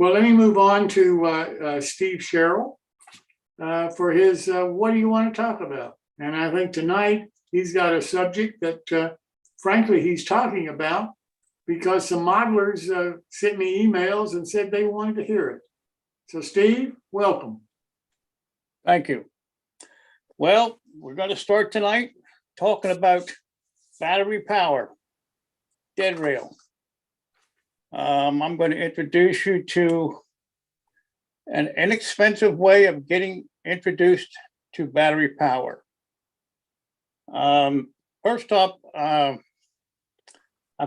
Well, let me move on to Steve Sherrill for his what do you want to talk about? And I think tonight he's got a subject that, frankly, he's talking about because some modelers sent me emails and said they wanted to hear it. So, Steve, welcome. Thank you. Well, we're going to start tonight talking about battery power, dead rail. I'm going to introduce you to an inexpensive way of getting introduced to battery power. First up, I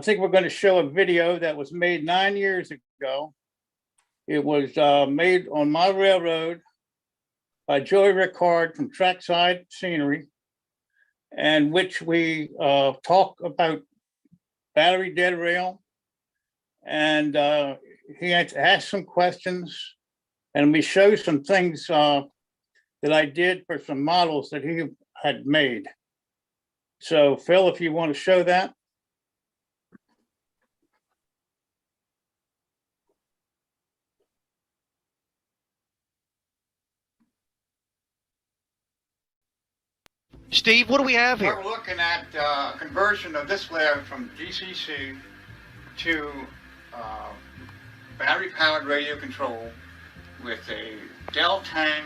think we're going to show a video that was made 9 years ago. It was made on my railroad by Joey Ricard from Trackside Scenery, and which we talk about battery dead rail. And he had to ask some questions, and we show some things that I did for some models that he had made. So, Phil, if you want to show that. Steve, what do we have here? We're looking at conversion of this layout from DCC to battery-powered radio control with a Deltang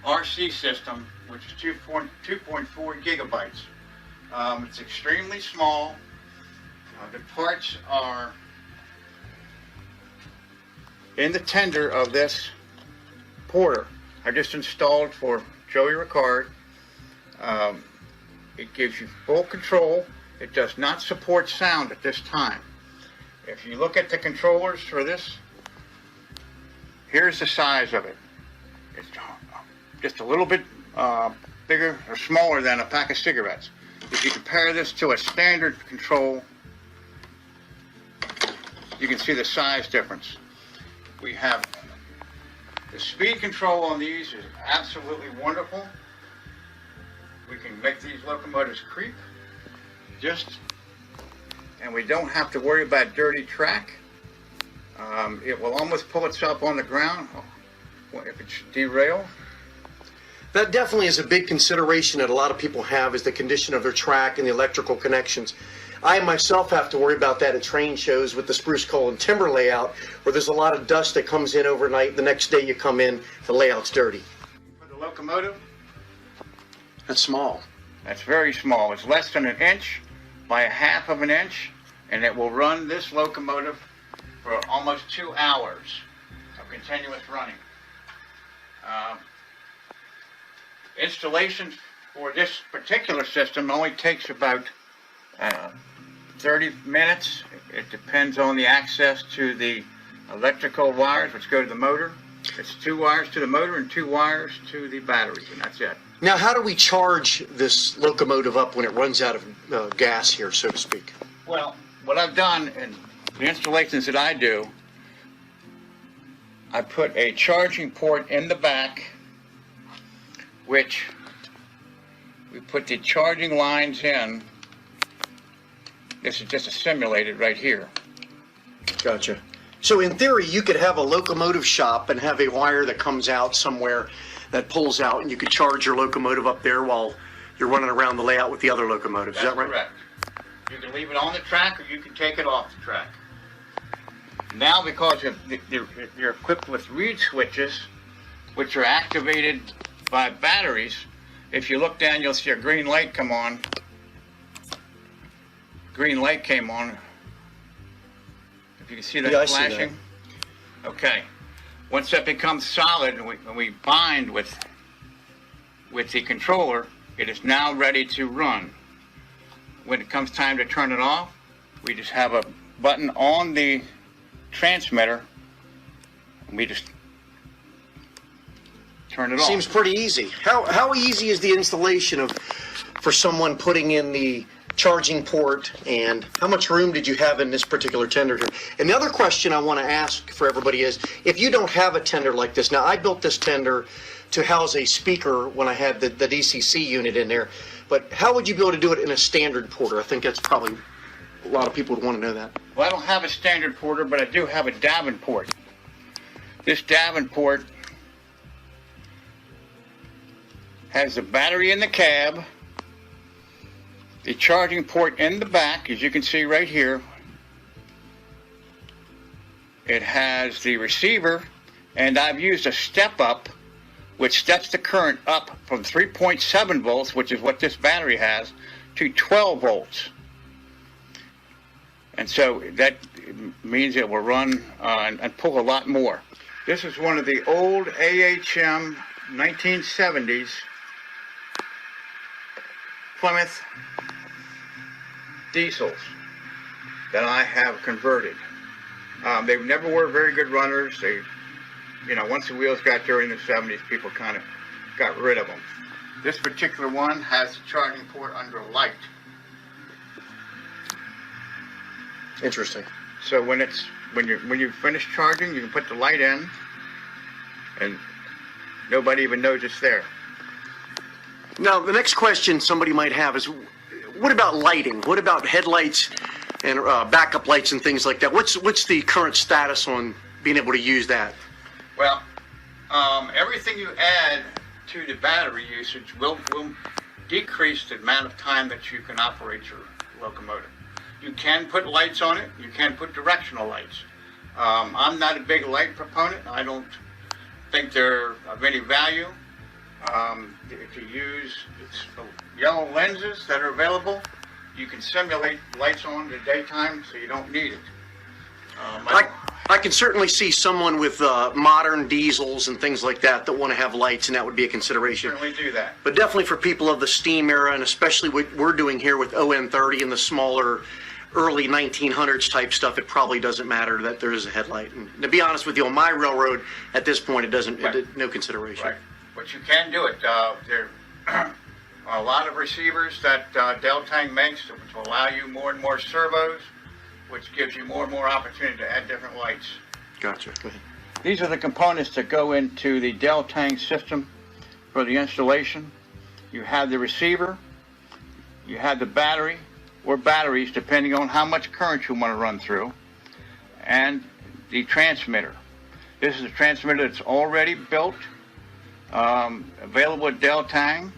RC system, which is 2.4 gigabytes. It's extremely small. The parts are in the tender of this porter. I just installed for Joey Ricard. It gives you full control. It does not support sound at this time. If you look at the controllers for this, here's the size of it. It's just a little bit bigger or smaller than a pack of cigarettes. If you compare this to a standard control, you can see the size difference. We have the speed control on these is absolutely wonderful. We can make these locomotives creep and we don't have to worry about dirty track. It will almost pull itself on the ground if it's derailed. That definitely is a big consideration that a lot of people have, is the condition of their track and the electrical connections. I myself have to worry about that at train shows with the spruce coal and timber layout, where there's a lot of dust that comes in overnight. The next day you come in, the layout's dirty. For the locomotive, that's small. That's very small. It's less than an inch by a half of an inch, and it will run this locomotive for almost 2 hours of continuous running. Installation for this particular system only takes about 30 minutes. It depends on the access to the electrical wires which go to the motor. It's 2 wires to the motor and 2 wires to the batteries, and that's it. Now, how do we charge this locomotive up when it runs out of gas here, so to speak? Well, what I've done in the installations that I do, I put a charging port in the back, which we put the charging lines in. This is just a simulated right here. Gotcha. So in theory, you could have a locomotive shop and have a wire that comes out somewhere that pulls out, and you could charge your locomotive up there while you're running around the layout with the other locomotives. Is that right? Correct. You can leave it on the track, or you can take it off the track. Now, because you're equipped with reed switches, which are activated by batteries, if you look down, you'll see a green light come on. Green light came on. If you can see that flashing. See that. Okay. Once that becomes solid and we bind with the controller, it is now ready to run. When it comes time to turn it off, we just have a button on the transmitter and we just turn it off. Seems pretty easy. How easy is the installation for someone putting in the charging port, and how much room did you have in this particular tender here? And the other question I want to ask for everybody is, if you don't have a tender like this, now I built this tender to house a speaker when I had the DCC unit in there, but how would you be able to do it in a standard porter? I think that's probably, a lot of people would want to know that. Well, I don't have a standard porter, but I do have a Davenport. This Davenport has the battery in the cab, the charging port in the back, as you can see right here. It has the receiver, and I've used a step up, which steps the current up from 3.7 volts, which is what this battery has, to 12 volts. And so that means it will run and pull a lot more. This is one of the old AHM 1970s Plymouth diesels that I have converted. They never were very good runners. They, you know, once the wheels got dirty in the 70s, people kind of got rid of them. This particular one has the charging port under a light. Interesting. So when you finish charging, you can put the light in, and nobody even knows it's there. Now, the next question somebody might have is, what about lighting? What about headlights and backup lights and things like that? What's the current status on being able to use that? Well, everything you add to the battery usage will decrease the amount of time that you can operate your locomotive. You can put lights on it. You can put directional lights. I'm not a big light proponent. I don't think they're of any value. If you use yellow lenses that are available, you can simulate lights on in the daytime, so you don't need it. I can certainly see someone with modern diesels and things like that want to have lights, and that would be a consideration. Certainly do that. But definitely for people of the steam era, and especially what we're doing here with ON30 and the smaller early 1900s type stuff, it probably doesn't matter that there is a headlight. And to be honest with you, on my railroad, at this point, it doesn't, Right. no consideration. Right. But you can do it. There are a lot of receivers that Deltang makes, which will allow you more and more servos, which gives you more and more opportunity to add different lights. Gotcha. Go ahead. These are the components that go into the Deltang system for the installation. You have the receiver, you have the battery, or batteries, depending on how much current you want to run through, and the transmitter. This is a transmitter that's already built, available at Deltang.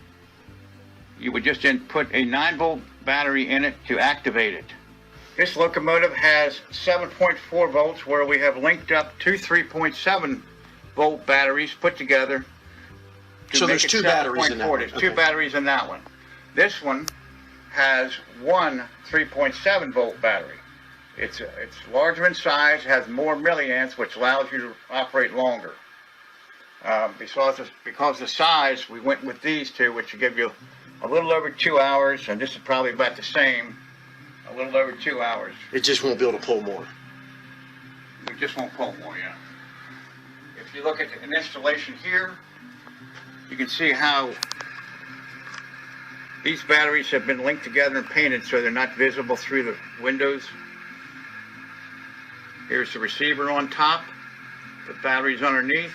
You would just put a 9-volt battery in it to activate it. This locomotive has 7.4 volts, where we have linked up two 3.7 volt batteries put together. So there's two batteries in that one. There's two batteries in that one. This one has one 3.7 volt battery. It's larger in size, has more milliamps, which allows you to operate longer. Because of the size, we went with these two, which will give you a little over 2 hours, and this is probably about the same, a little over 2 hours. It just won't be able to pull more. We just won't pull more, yeah. If you look at an installation here, you can see how these batteries have been linked together and painted so they're not visible through the windows. Here's the receiver on top, the battery's underneath,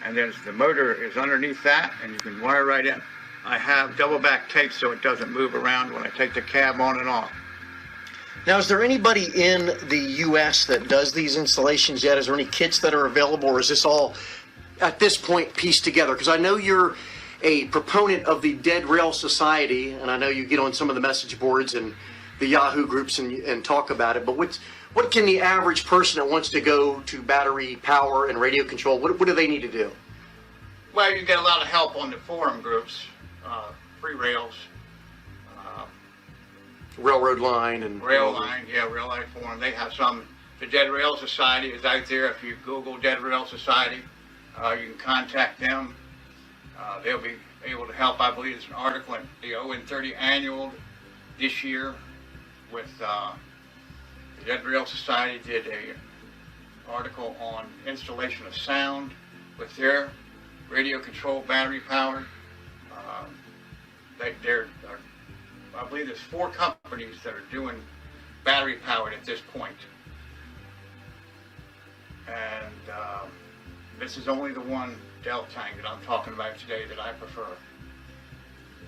and then the motor is underneath that, and you can wire right in. I have double back tape so it doesn't move around when I take the cab on and off. Now, is there anybody in the U.S. that does these installations yet? Is there any kits that are available, or is this all, at this point, pieced together? Because I know you're a proponent of the Dead Rail Society, and I know you get on some of the message boards and the Yahoo groups and talk about it, but what can the average person that wants to go to battery power and radio control, what do they need to do? Well, you get a lot of help on the forum groups, Free Rails, Railroad Line and Rail Line Forum. They have some. The Dead Rail Society is out there. If you Google Dead Rail Society, you can contact them. They'll be able to help. I believe there's an article in the ON30 annual this year with the Dead Rail Society did a article on installation of sound with their radio control battery powered. I believe there's 4 companies that are doing battery powered at this point. And this is only the one Deltang that I'm talking about today that I prefer.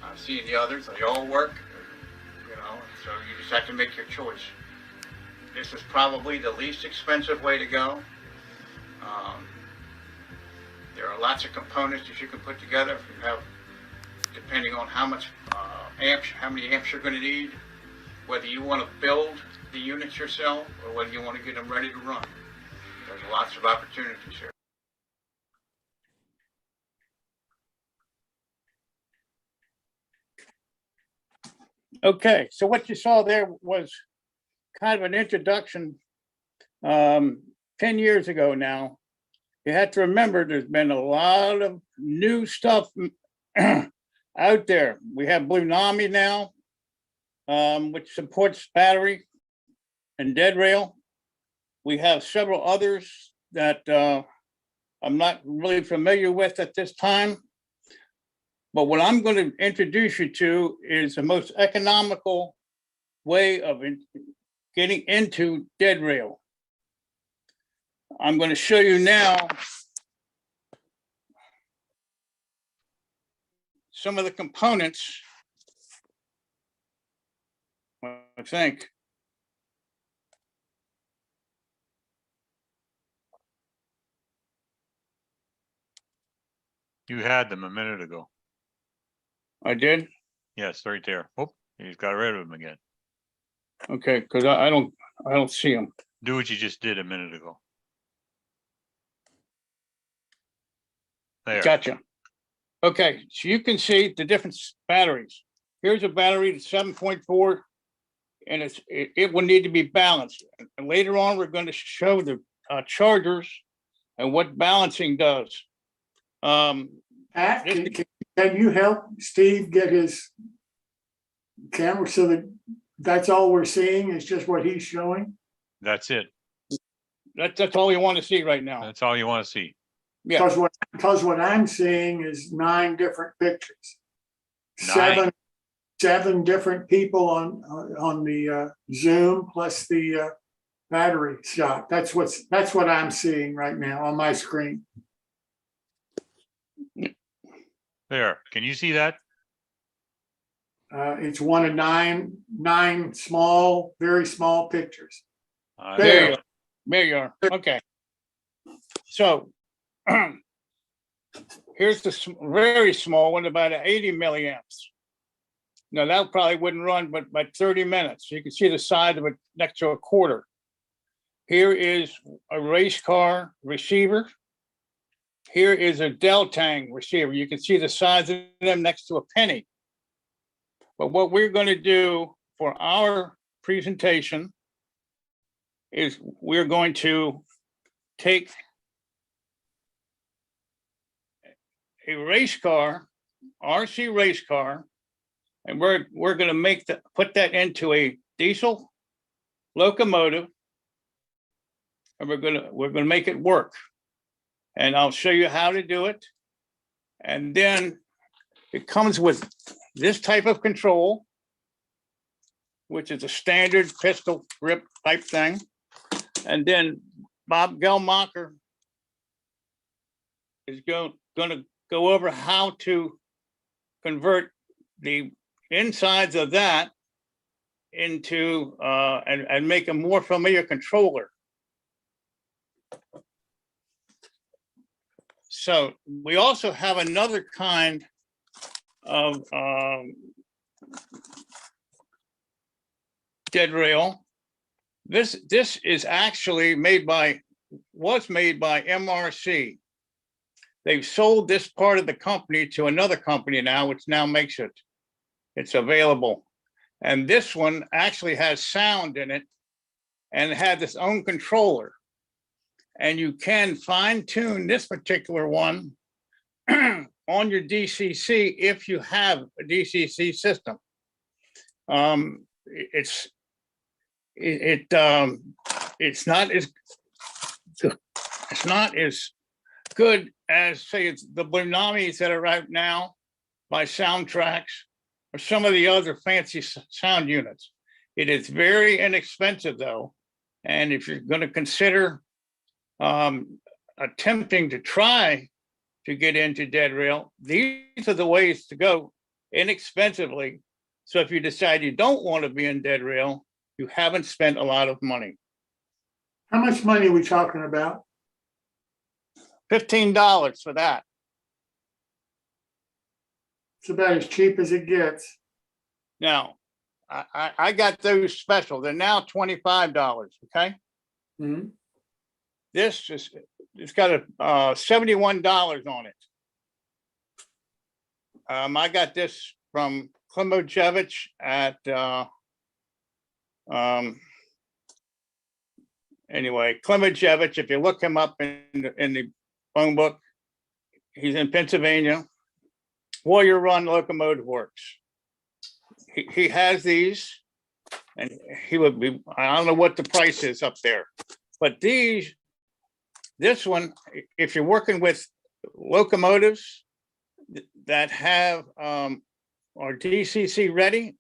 I've seen the others, they all work, you know, so you just have to make your choice. This is probably the least expensive way to go. Um, there are lots of components that you can put together. If you have, depending on how much amps, how many amps you're going to need, whether you want to build the units yourself or whether you want to get them ready to run. There's lots of opportunities here. Okay, so what you saw there was kind of an introduction 10 years ago now. You have to remember there's been a lot of new stuff out there. We have Blue Nami now, which supports battery and dead rail. We have several others that I'm not really familiar with at this time. But what I'm going to introduce you to is the most economical way of getting into dead rail. I'm going to show you now some of the components, I think. You had them a minute ago. I did? Yes, right there. Oh, you got rid of them again. Okay, because I don't see them. Do what you just did a minute ago. There. Gotcha. Okay, so you can see the different batteries. Here's a battery that's 7.4, and it will need to be balanced. And later on, we're going to show the chargers and what balancing does. Pat, can you help Steve get his camera so that that's all we're seeing is just what he's showing? That's it. That's all you want to see right now. That's all you want to see. Yeah. Because what I'm seeing is 9 different pictures. 9. Seven different people on the Zoom plus the battery shot. That's what I'm seeing right now on my screen. There. Can you see that? It's one of nine small, very small pictures. There you are. Okay. So here's the very small one, about 80 milliamps. Now that probably wouldn't run but 30 minutes. You can see the side of it next to a quarter. Here is a race car receiver. Here is a Deltang receiver. You can see the size of them next to a penny. But what we're going to do for our presentation is we're going to take a race car, RC race car, and we're going to put that into a diesel locomotive, and we're going to make it work. And I'll show you how to do it. And then it comes with this type of control, which is a standard pistol grip type thing. And then Bob Gelmacher is going to go over how to convert the insides of that into and make a more familiar controller. So we also have another kind of dead rail. This is actually was made by MRC. They've sold this part of the company to another company now, which now makes it. It's available. And this one actually has sound in it and had its own controller. And you can fine tune this particular one on your DCC if you have a DCC system. It's not as good as, say, it's the Blue Namis that are out now by Soundtracks or some of the other fancy sound units. It is very inexpensive though, and if you're going to consider attempting to try to get into dead rail, these are the ways to go inexpensively. So if you decide you don't want to be in dead rail, you haven't spent a lot of money. How much money are we talking about? $15 for that. It's about as cheap as it gets. Now, I got those special. They're now $25, okay? Mhm. This is, it's got a $71 on it. I got this from Klimojevich at anyway, Klimojevich, if you look him up in the phone book, he's in Pennsylvania. Warrior Run Locomotive Works. He has these, and he would be, I don't know what the price is up there, but this one, if you're working with locomotives that have are DCC ready,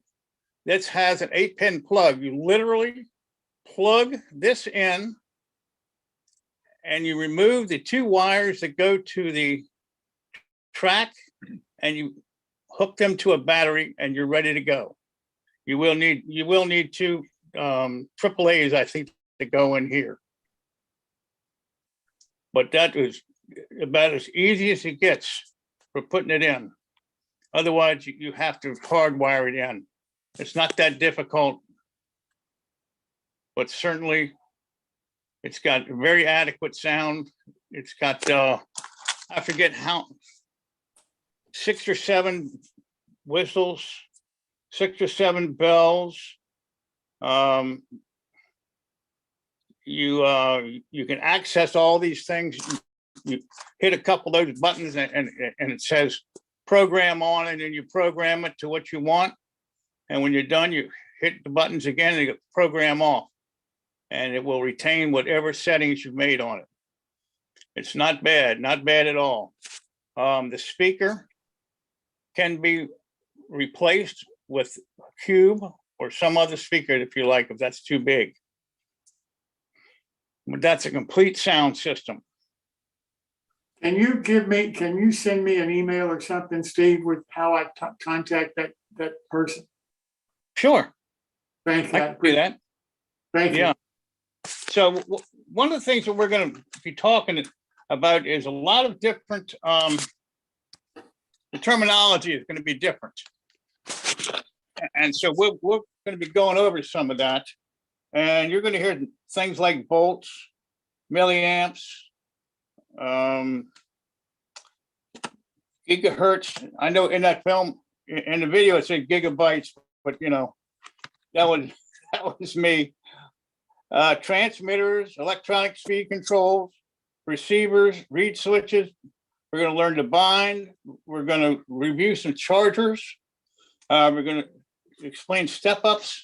this has an 8-pin plug. You literally plug this in and you remove the 2 wires that go to the track and you hook them to a battery and you're ready to go. You will need 2 AAAs, I think, to go in here. But that is about as easy as it gets for putting it in. Otherwise, you have to hardwire it in. It's not that difficult, but certainly it's got very adequate sound. It's got, I forget how, 6 or 7 whistles, 6 or 7 bells. You can access all these things. You hit a couple of those buttons and it says program on it, and you program it to what you want. And when you're done, you hit the buttons again and you program off, and it will retain whatever settings you've made on it. It's not bad at all. The speaker can be replaced with a Cube or some other speaker if you like, if that's too big. But that's a complete sound system. Can you send me an email or something, Steve, with how I contact that person? Sure, Thank you. I can do that. Thank you. Yeah. So one of the things that we're going to be talking about is a lot of different, the terminology is going to be different. And so we're going to be going over some of that. And you're going to hear things like volts, milliamps, gigahertz. I know in that film, in the video, it said gigabytes, but you know, that was me. Transmitters, electronic speed controls, receivers, reed switches. We're going to learn to bind. We're going to review some chargers. We're going to explain step-ups.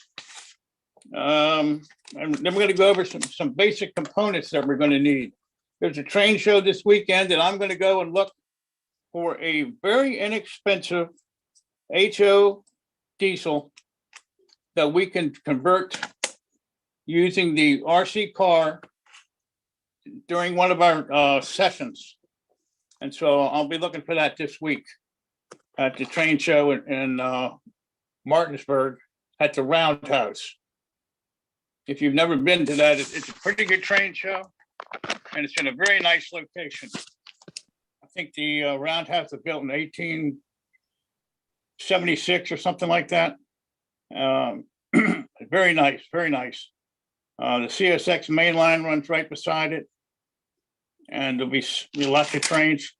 And then we're going to go over some basic components that we're going to need. There's a train show this weekend, and I'm going to go and look for a very inexpensive HO diesel that we can convert using the RC car during one of our sessions. And so I'll be looking for that this week at the train show in Martinsburg at the Roundhouse. If you've never been to that, it's a pretty good train show, and it's in a very nice location. I think the Roundhouse was built in 1876 or something like that. Very nice, very nice. The CSX main line runs right beside it, and there'll be lots of trains.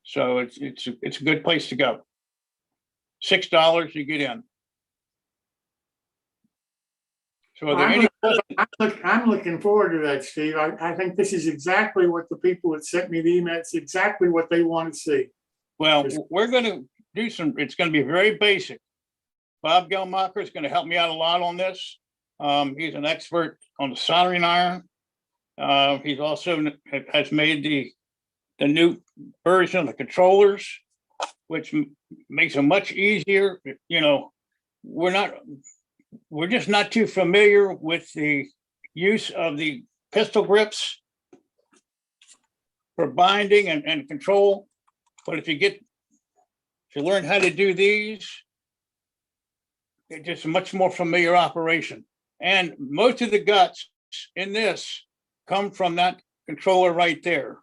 So it's a good place to go. $6, you get in. So are there any? I'm looking forward to that, Steve. I think this is exactly what the people that sent me the email, it's exactly what they want to see. Well, we're going to do it's going to be very basic. Bob Gelmacher is going to help me out a lot on this. He's an expert on the soldering iron. He's also has made the new version of the controllers, which makes them much easier. You know, we're just not too familiar with the use of the pistol grips for binding and control. But if you learn how to do these, it's just a much more familiar operation. And most of the guts in this come from that controller right there.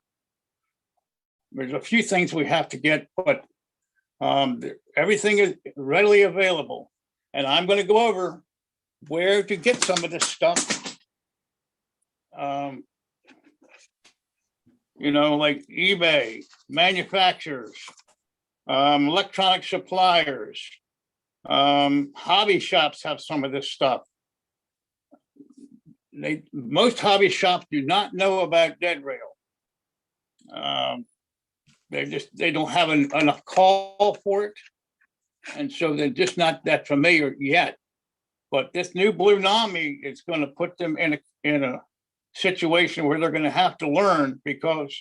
There's a few things we have to get, but everything is readily available. And I'm going to go over where to get some of this stuff. Like eBay, manufacturers, electronic suppliers, hobby shops have some of this stuff. Most hobby shops do not know about Dead Rail. They don't have enough call for it. And so they're just not that familiar yet. But this new Blue Nami is going to put them in a situation where they're going to have to learn, because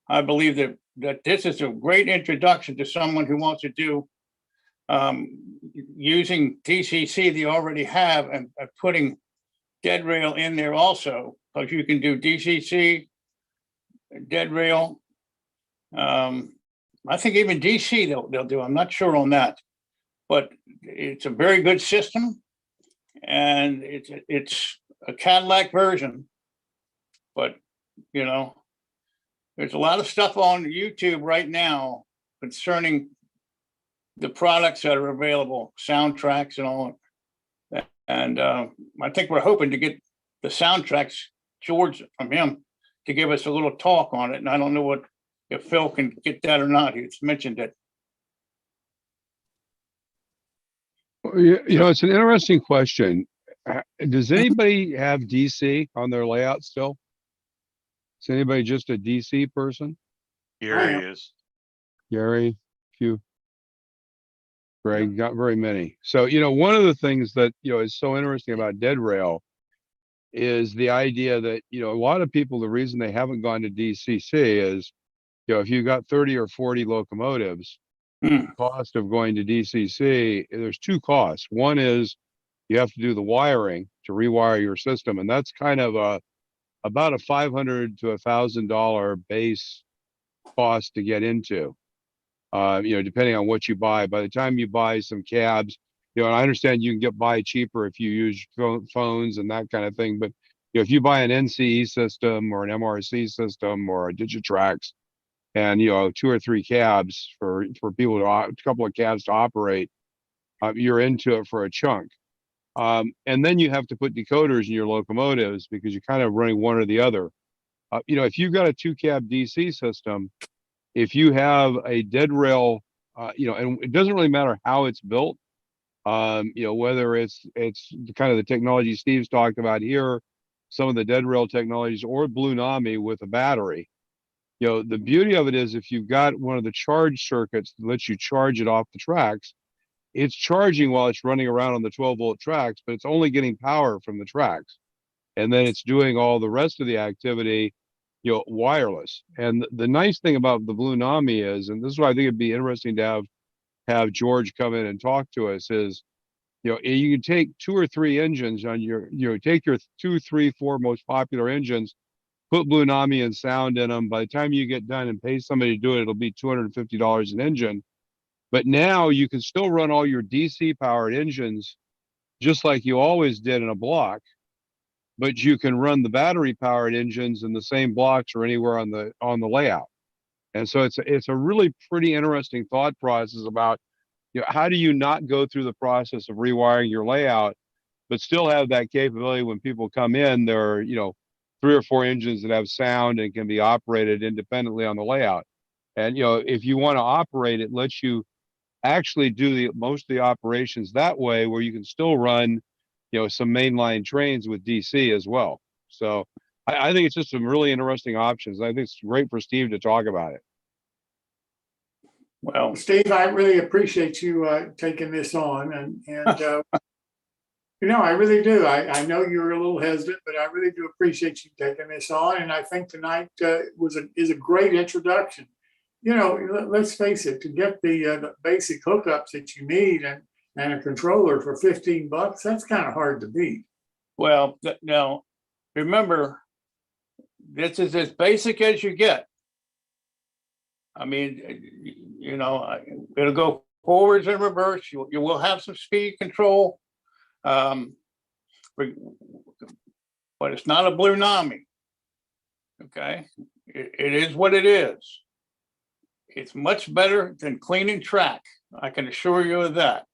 I believe that this is a great introduction to someone who wants to do using DCC they already have, and putting Dead Rail in there also, because you can do DCC, Dead Rail. I think even DC they'll do. I'm not sure on that, but it's a very good system, and it's a Cadillac version. But there's a lot of stuff on YouTube right now concerning the products that are available, soundtracks and all. And I think we're hoping to get the soundtracks, George, from him, to give us a little talk on it. And I don't know if Phil can get that or not. He's mentioned it. It's an interesting question. Does anybody have DC on their layout still? Is anybody just a DC person? Here he is. Gary, few. Greg, not very many. So, one of the things that, is so interesting about Dead Rail is the idea that, a lot of people, the reason they haven't gone to DCC is, if you've got 30 or 40 locomotives, the cost of going to DCC, there's two costs. One is you have to do the wiring to rewire your system. And that's kind of about a $500 to $1,000 base cost to get into, depending on what you buy. By the time you buy some cabs, and I understand you can buy cheaper if you use phones and that kind of thing. But if you buy an NCE system or an MRC system or a Digitrax, and 2 or 3 cabs for people to a couple of cabs to operate, you're into it for a chunk. And then you have to put decoders in your locomotives because you're kind of running one or the other. If you've got a 2-cab DC system, if you have a Dead Rail, and it doesn't really matter how it's built, whether it's kind of the technology Steve's talked about here, some of the Dead Rail technologies, or Blue Nami with a battery. The beauty of it is if you've got one of the charge circuits that lets you charge it off the tracks, it's charging while it's running around on the 12-volt tracks, but it's only getting power from the tracks. And then it's doing all the rest of the activity, wireless. And the nice thing about the Blue Nami is, and this is why I think it'd be interesting to have George come in and talk to us, is, you can take 2 or 3 engines on take your 2, 3, 4 most popular engines, put Blue Nami and sound in them. By the time you get done and pay somebody to do it, it'll be $250 an engine. But now you can still run all your DC powered engines just like you always did in a block, but you can run the battery powered engines in the same blocks or anywhere on the layout. And so it's a really pretty interesting thought process about, how do you not go through the process of rewiring your layout, but still have that capability when people come in, there are, 3 or 4 engines that have sound and can be operated independently on the layout. And, if you want to operate, it lets you actually do most of the operations that way, where you can still run, some mainline trains with DC as well. So I think it's just some really interesting options. I think it's great for Steve to talk about it. Well, Steve, I really appreciate you taking this on, and I really do. I know you're a little hesitant, but I really do appreciate you taking this on. And I think tonight is a great introduction. Let's face it, to get the basic hookups that you need and a controller for $15, that's kind of hard to beat. well, now remember, this is as basic as you get. I mean, it'll go forwards and reverse. You will have some speed control, but it's not a Blue Nami. Okay, it is what it is. It's much better than cleaning track. I can assure you of that.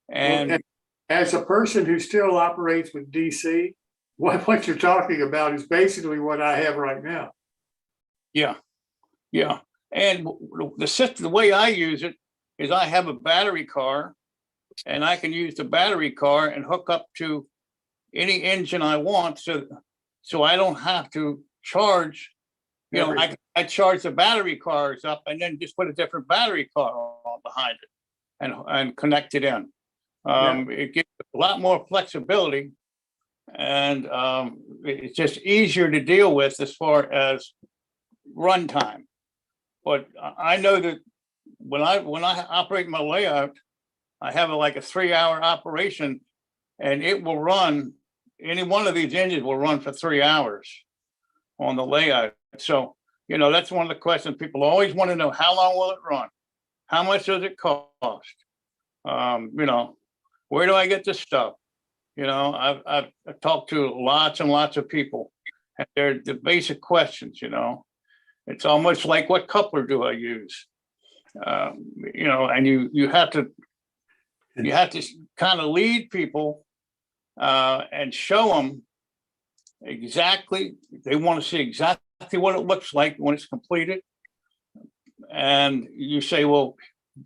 And As a person who still operates with DC, what you're talking about is basically what I have right now. yeah, yeah. And the system, the way I use it is I have a battery car and I can use the battery car and hook up to any engine I want. So I don't have to charge, I charge the battery cars up and then just put a different battery car on behind it and connect it in. It gives a lot more flexibility and it's just easier to deal with as far as runtime. But I know that when I operate my layout, I have like a 3-hour operation and it will run, any one of these engines will run for 3 hours on the layout. So, that's one of the questions people always want to know, how long will it run? How much does it cost? Where do I get this stuff? I've talked to lots and lots of people and they're the basic questions, It's almost like, what coupler do I use? And you have to kind of lead people and show them exactly, they want to see exactly what it looks like when it's completed. And you say, well,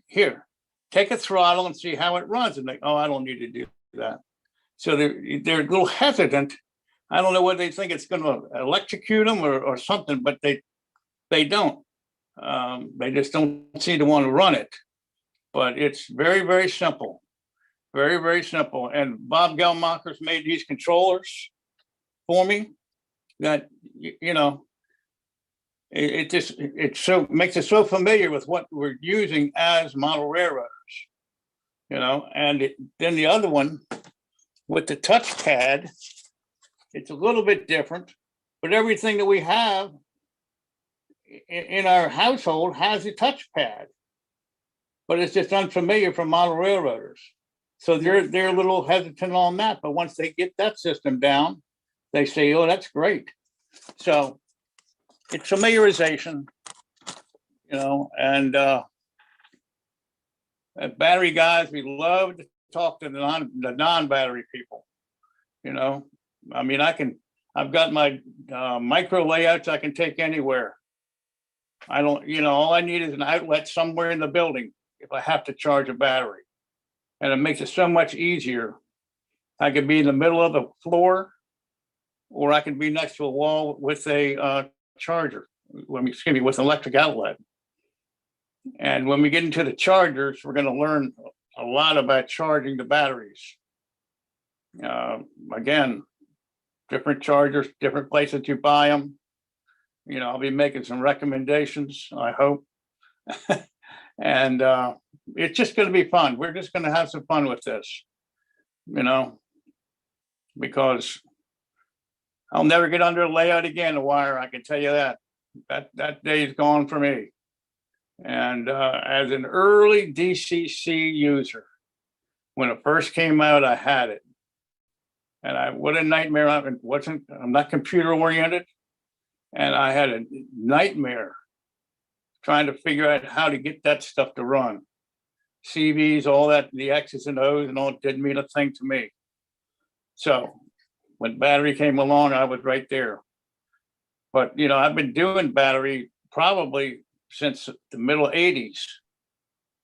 here, take a throttle and see how it runs. And they, oh, I don't need to do that. So they're a little hesitant. I don't know whether they think it's going to electrocute them or something, but they don't. They just don't seem to want to run it. But it's very, very simple. Very, very simple. And Bob Gelmacher's made these controllers for me that, it makes it so familiar with what we're using as model railroaders, and then the other one with the touchpad, it's a little bit different, but everything that we have in our household has a touchpad, but it's just unfamiliar for model railroaders. So they're a little hesitant on that, but once they get that system down, they say, oh, that's great. So it's familiarization, and battery guys, we love to talk to the non-battery people. I've got my micro layouts I can take anywhere. I don't, all I need is an outlet somewhere in the building if I have to charge a battery. And it makes it so much easier. I could be in the middle of the floor, or I can be next to a wall with a charger, with an electric outlet. And when we get into the chargers, we're going to learn a lot about charging the batteries. Again, different chargers, different places you buy them. I'll be making some recommendations, I hope. And it's just going to be fun. We're just going to have some fun with this, because I'll never get under a layout again, a wire. I can tell you that. That day is gone for me. And as an early DCC user, when it first came out, I had it. And what a nightmare. I'm not computer oriented. And I had a nightmare trying to figure out how to get that stuff to run. CVs, all that, the X's and O's and all, didn't mean a thing to me. So when battery came along, I was right there. But, I've been doing battery probably since the middle 80s,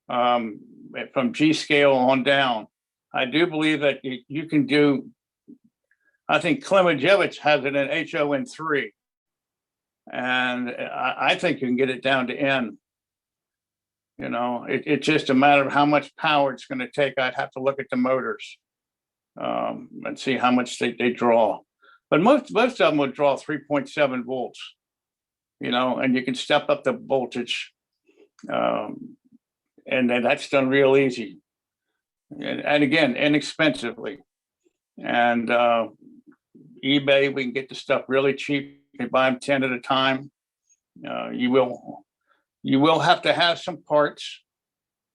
from G scale on down. I do believe that you can do, I think Klimajevich has it in HON3. And I think you can get it down to N. It's just a matter of how much power it's going to take. I'd have to look at the motors and see how much they draw. But most of them would draw 3.7 volts, and you can step up the voltage. And then that's done real easy. And again, inexpensively. And eBay, we can get the stuff really cheap. You can buy them 10 at a time. You will have to have some parts,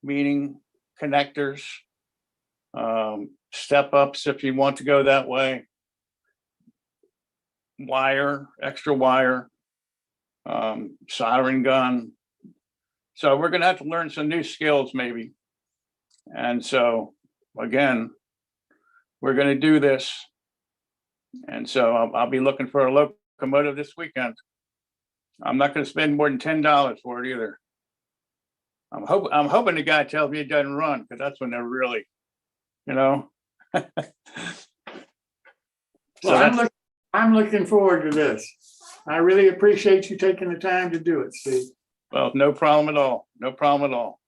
meaning connectors, step ups if you want to go that way, wire, extra wire, soldering gun. So we're gonna have to learn some new skills maybe. And so, again, we're gonna do this. And so I'll be looking for a locomotive this weekend. I'm not gonna spend more than $10 for it either. I'm hoping the guy tells me it doesn't run, because that's when they're really, you know. So Well, I'm looking forward to this. I really appreciate you taking the time to do it, Steve. well, no problem at all. No problem at all.